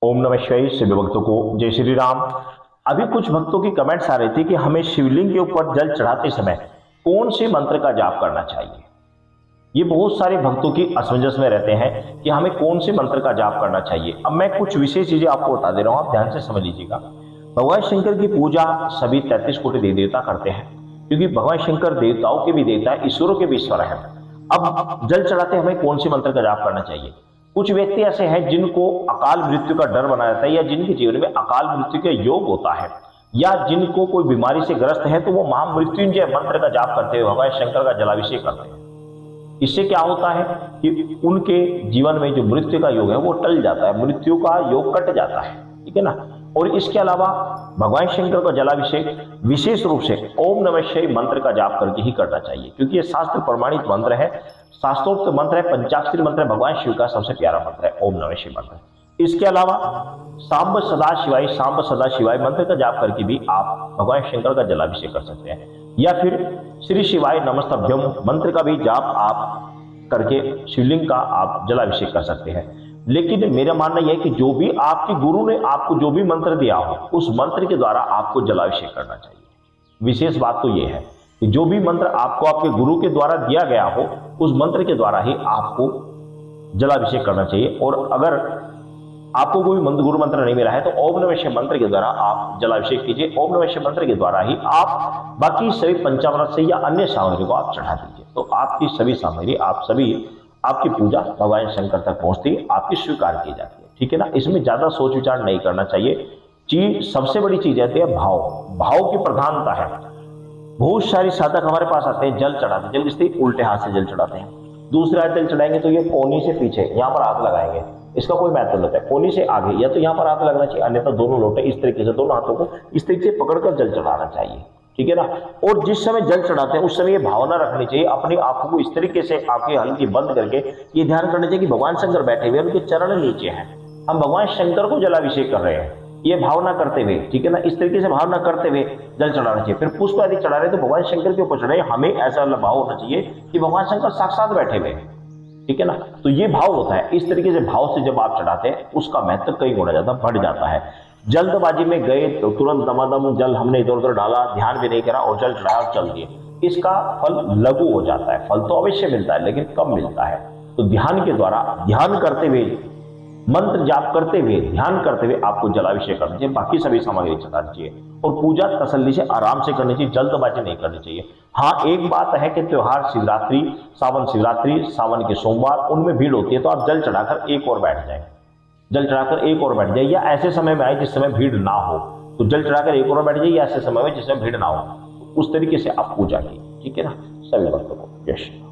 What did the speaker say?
ओम नमः शिवाय। सभी भक्तों को जय श्री राम। अभी कुछ भक्तों की कमेंट्स आ रही थी कि हमें शिवलिंग के ऊपर जल चढ़ाते समय कौन से मंत्र का जाप करना चाहिए। ये बहुत सारे भक्तों की असमंजस में रहते हैं कि हमें कौन से मंत्र का जाप करना चाहिए। अब मैं कुछ विशेष चीजें आपको बता दे रहा हूं, आप ध्यान से समझ लीजिएगा। भगवान शंकर की पूजा सभी 33 कोटि देवी देवता करते हैं, क्योंकि भगवान शंकर देवताओं के भी देवता है, ईश्वरों के भी ईश्वर है। अब जल चढ़ाते हमें कौन से मंत्र का जाप करना चाहिए। कुछ व्यक्ति ऐसे हैं जिनको अकाल मृत्यु का डर बना रहता है, या जिनके जीवन में अकाल मृत्यु का योग होता है, या जिनको कोई बीमारी से ग्रस्त है, तो वो महामृत्युंजय मंत्र का जाप करते हुए भगवान शंकर का जलाभिषेक करते हैं। इससे क्या होता है कि उनके जीवन में जो मृत्यु का योग है वो टल जाता है, मृत्यु का योग कट जाता है, ठीक है ना। और इसके अलावा भगवान शंकर का जलाभिषेक विशेष रूप से ओम नमः शिवाय मंत्र का जाप करके ही करना चाहिए, क्योंकि ये शास्त्र प्रमाणित मंत्र है, शास्त्रोक्त मंत्र है, पंचाक्षरी मंत्र है, भगवान शिव का सबसे प्यारा मंत्र है ओम नमः शिवाय मंत्र। इसके अलावा सांब सदा शिवाय, सांब सदा शिवाय मंत्र का जाप करके भी आप भगवान शंकर का जलाभिषेक कर सकते हैं, या फिर श्री शिवाय नमस्तभ्यम मंत्र का भी जाप आप करके शिवलिंग का आप जलाभिषेक कर सकते हैं। लेकिन मेरा मानना यह है कि जो भी आपके गुरु ने आपको जो भी मंत्र दिया हो, उस मंत्र के द्वारा आपको जलाभिषेक करना चाहिए। विशेष बात तो यह है कि जो भी मंत्र आपको आपके गुरु के द्वारा दिया गया हो, उस मंत्र के द्वारा ही आपको जलाभिषेक करना चाहिए। और अगर आपको कोई गुरु मंत्र नहीं मिला है तो ओम नमः शिवाय मंत्र के द्वारा आप जलाभिषेक कीजिए। ओम नमः शिवाय मंत्र के द्वारा ही आप बाकी सभी पंचामृत से या अन्य सामग्री को आप चढ़ा दीजिए, तो आपकी सभी सामग्री, आप सभी आपकी पूजा भगवान शंकर तक पहुंचती है, आपकी स्वीकार की जाती है, ठीक है ना। इसमें ज्यादा सोच विचार नहीं करना चाहिए। चीज सबसे बड़ी चीज आती है भाव, भाव की प्रधानता है। बहुत सारे साधक हमारे पास आते हैं, जल चढ़ाते, जल इसलिए उल्टे हाथ से जल चढ़ाते हैं। दूसरे हाथ जल चढ़ाएंगे तो ये कोनी से पीछे यहाँ पर हाथ लगाएंगे, इसका कोई महत्व नहीं है। कोनी से आगे या तो यहाँ पर हाथ लगना चाहिए, अन्यथा दोनों लोटे इस तरीके से, दोनों हाथों को इस तरीके से पकड़कर जल चढ़ाना चाहिए, ठीक है ना। और जिस समय जल चढ़ाते हैं उस समय ये भावना रखनी चाहिए, अपनी आंखों को इस तरीके से आंखें हल्की बंद करके ये ध्यान करना चाहिए कि भगवान शंकर बैठे हुए, उनके चरण नीचे हैं, हम भगवान शंकर को जलाभिषेक कर रहे हैं, ये भावना करते हुए, ठीक है ना। इस तरीके से भावना करते हुए जल चढ़ाना चाहिए। फिर पुष्प आदि चढ़ा रहे तो भगवान शंकर के ऊपर चढ़ाए, हमें ऐसा भाव होना चाहिए कि भगवान शंकर साक्षात बैठे हुए, ठीक है ना। तो ये भाव होता है। इस तरीके से भाव से जब आप चढ़ाते हैं उसका महत्व कई गुना ज्यादा बढ़ जाता है। जल्दबाजी में गए तो तुरंत दमादम जल हमने इधर उधर डाला, ध्यान भी नहीं करा और जल चढ़ाया, चल दिए, इसका फल लघु हो जाता है। फल तो अवश्य मिलता है लेकिन कम मिलता है। तो ध्यान के द्वारा, ध्यान करते हुए, मंत्र जाप करते हुए, ध्यान करते हुए आपको जलाभिषेक करना चाहिए, बाकी सभी सामग्री चढ़ानी चाहिए और पूजा तसल्ली से आराम से करनी चाहिए, जल्दबाजी नहीं करनी चाहिए। हाँ, एक बात है कि त्योहार शिवरात्रि, शिवरात्रि, सावन के सोमवार, उनमें भीड़ होती है, तो आप जल चढ़ाकर एक और बैठ जाए, जल चढ़ाकर एक और बैठ जाए, या ऐसे समय में आए जिस समय भीड़ ना हो, तो जल चढ़ाकर एक और बैठ जाइए, या ऐसे समय में जिस समय भीड़ ना हो, उस तरीके से आप पूजा की, ठीक है ना। सभी भक्तों को जय श्री राम।